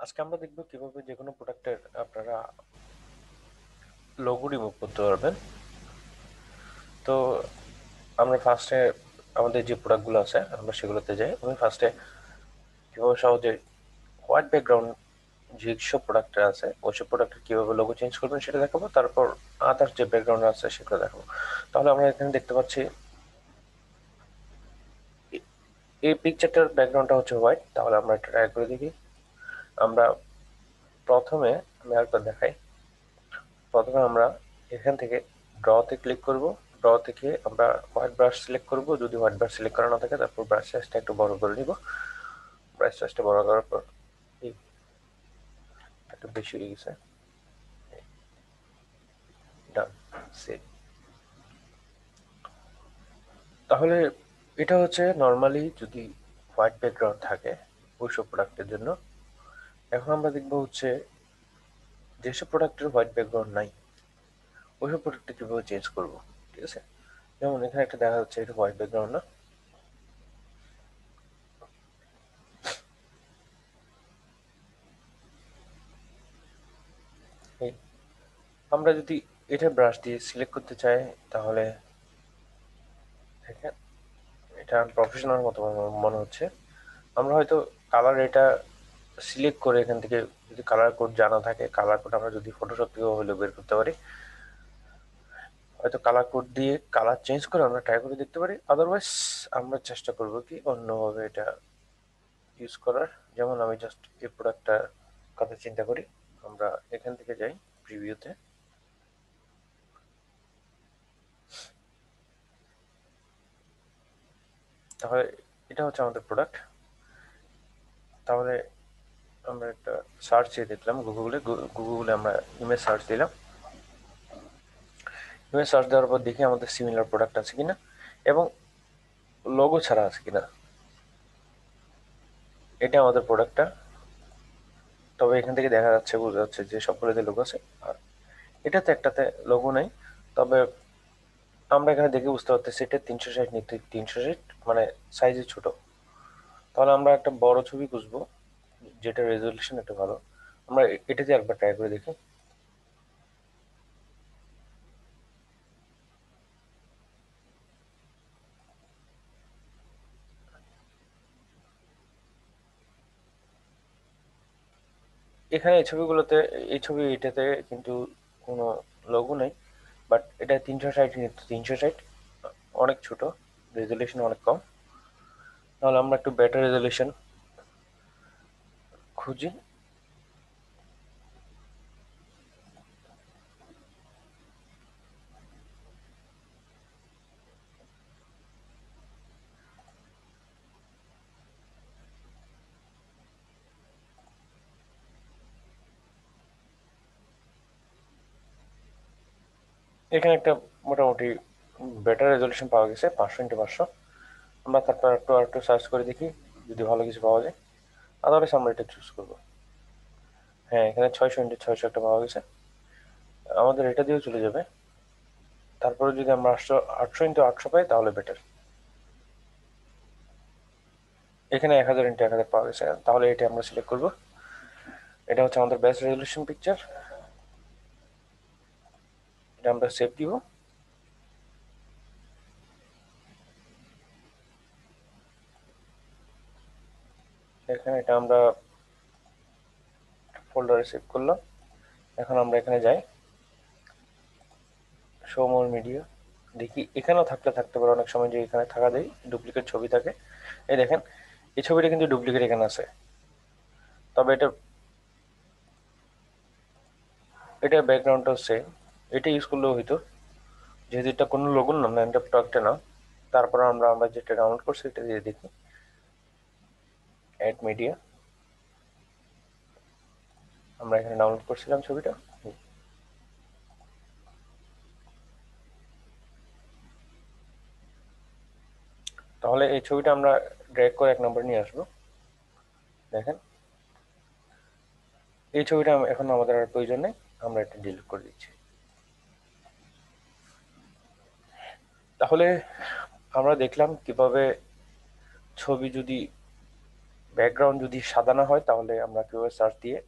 আজকে আমরা দেখব কিভাবে যে কোনো প্রোডাক্টের আপনারা লোগো রিমুভ করতে পারবেন। তো আমরা ফার্স্টে আমাদের যে প্রোডাক্টগুলো আছে আমরা সেগুলোতে যাই। আমি ফার্স্টে কিভাবে সহজে হোয়াইট ব্যাকগ্রাউন্ড যেসব প্রোডাক্ট আছে ওইসব প্রোডাক্টের কিভাবে লোগো চেঞ্জ করবেন সেটা দেখাবো, তারপর আদার্স যে ব্যাকগ্রাউন্ড আছে সেগুলো দেখাবো। তাহলে আমরা এখানে দেখতে পাচ্ছি এই পিকচারটার ব্যাকগ্রাউন্ডটা হচ্ছে হোয়াইট। তাহলে আমরা এটা ট্রাই করে দেখি। আমরা প্রথমে আমি আরেকবার দেখাই। প্রথমে আমরা এখান থেকে ড্রতে ক্লিক করব। ড্র থেকে আমরা হোয়াইট ব্রাশ সিলেক্ট করব, যদি হোয়াইট ব্রাশ সিলেক্ট করা না থাকে তারপর ব্রাশ সাইজটা একটু বড় করে নিব। ব্রাশ সাইজটা বড় করার পর এই একটু বেশি হয়ে গেছে, ডান, সেভ। তাহলে এটা হচ্ছে নর্মালি যদি হোয়াইট ব্যাকগ্রাউন্ড থাকে ওইসব প্রোডাক্টের জন্য। এখন আমরা দেখবো হচ্ছে যেসব প্রোডাক্টের হোয়াইট ব্যাকগ্রাউন্ড নাই ওইসব প্রোডাক্টটা কিভাবে চেঞ্জ করবো। ঠিক আছে, যেমন এখানে একটা দেখা যাচ্ছে এটা হোয়াইট ব্যাকগ্রাউন্ড না। এই আমরা যদি এটা ব্রাশ দিয়ে সিলেক্ট করতে চাই তাহলে দেখেন এটা প্রফেশনাল মতো মনে হচ্ছে। আমরা হয়তো কালার এটা সিলেক্ট করে এখান থেকে যদি কালার কোড জানা থাকে কালার কোড আমরা যদি ফটোশপ থেকে হলেও বের করতে পারি, হয়তো কালার কোড দিয়ে কালার চেঞ্জ করে আমরা ট্রাই করে দেখতে পারি। আদারওয়াইজ আমরা চেষ্টা করব কি অন্যভাবে এটা ইউজ করার। যেমন আমি জাস্ট এই প্রোডাক্টটার কথা চিন্তা করি। আমরা এখান থেকে যাই প্রিভিউতে। তাহলে এটা হচ্ছে আমাদের প্রোডাক্ট। তাহলে আমরা একটা সার্চ দিয়ে দেখলাম গুগলে। গুগলে আমরা ইমেজ সার্চ দিলাম। ইমেজ সার্চ দেওয়ার পর দেখি আমাদের সিমিলার প্রোডাক্ট আছে কিনা এবং লোগো ছাড়া আছে কিনা। এটা আমাদের প্রোডাক্টটা। তবে এখান থেকে দেখা যাচ্ছে, বোঝা যাচ্ছে যে সবগুলোতে লোগো আছে, আর এটাতে একটাতে লোগো নেই। তবে আমরা এখানে দেখে বুঝতে পারতেছি এটা 360 নিতে 360 মানে সাইজে ছোট। তাহলে আমরা একটা বড় ছবি খুঁজবো যেটা রেজলিউশন একটু ভালো। আমরা এটা দিয়ে একবার ট্রাই করে দেখি। এখানে এই ছবিগুলোতে, এই ছবি এটাতে কিন্তু কোনো লোগো নেই। বাট এটা 360 নিতে 360 অনেক ছোট, রেজলিউশন অনেক কম। তাহলে আমরা একটু বেটার রেজলিউশন খুঁজি। এখানে একটা মোটামুটি বেটার রেজলিউশন পাওয়া গেছে 500x500। আমরা তারপর একটু সার্চ করে দেখি যদি ভালো কিছু পাওয়া যায়। আদারওয়াইজ আমরা এটা চুজ করবো। হ্যাঁ, এখানে 600x600 একটা পাওয়া গেছে, আমাদের এটা দিয়েও চলে যাবে। তারপরে যদি আমরা 800x800 পাই তাহলে বেটার। এখানে 1000x1000 পাওয়া গেছে, তাহলে এটা আমরা সিলেক্ট করবো। এটা হচ্ছে আমাদের বেস্ট রেজলিউশন পিকচার। এটা আমরা সেভ দিব। এখানে এটা আমরা ফোল্ডারে সেভ করলাম। এখন আমরা এখানে যাই, শো মোর মিডিয়া, দেখি এখানেও থাকতে পারে অনেক সময় যে এখানে থাকা দেয় ডুপ্লিকেট ছবি থাকে। এই দেখেন এই ছবিটা কিন্তু ডুপ্লিকেট এখানে আছে। তবে এটা এটা ব্যাকগ্রাউন্ডটাও সেম, এটা ইউজ করলেও হইতো যেহেতু এটা কোনো লোগো না, এটা প্রোডাক্টে না। তারপর আমরা আমরা যেটা ডাউনলোড করছি এটা দিয়ে দেখি। অ্যাড মিডিয়া, আমরা এখানে ডাউনলোড করছিলাম ছবিটা। তাহলে এই ছবিটা আমরা ড্র্যাগ করে 1 নম্বর নিয়ে আসবো। দেখেন এই ছবিটা এখন আমাদের আর প্রয়োজন নেই, আমরা এটা ডিলিট করে দিচ্ছি। তাহলে আমরা দেখলাম কিভাবে ছবি যদি ব্যাকগ্রাউন্ড যদি সাদা না হয় তাহলে আমরা কিভাবে সার্চ দিয়ে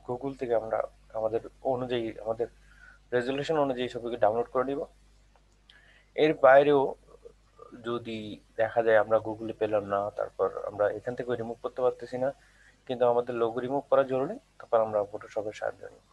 গুগল থেকে আমরা আমাদের অনুযায়ী, আমাদের রেজলিউশন অনুযায়ী ছবিকে ডাউনলোড করে নিব। এর বাইরেও যদি দেখা যায় আমরা গুগলে পেলাম না, তারপর আমরা এখান থেকে রিমুভ করতে পারতেছি না, কিন্তু আমাদের লোগো রিমুভ করা জরুরি, তখন আমরা ফটোশপের সাহায্য নিই।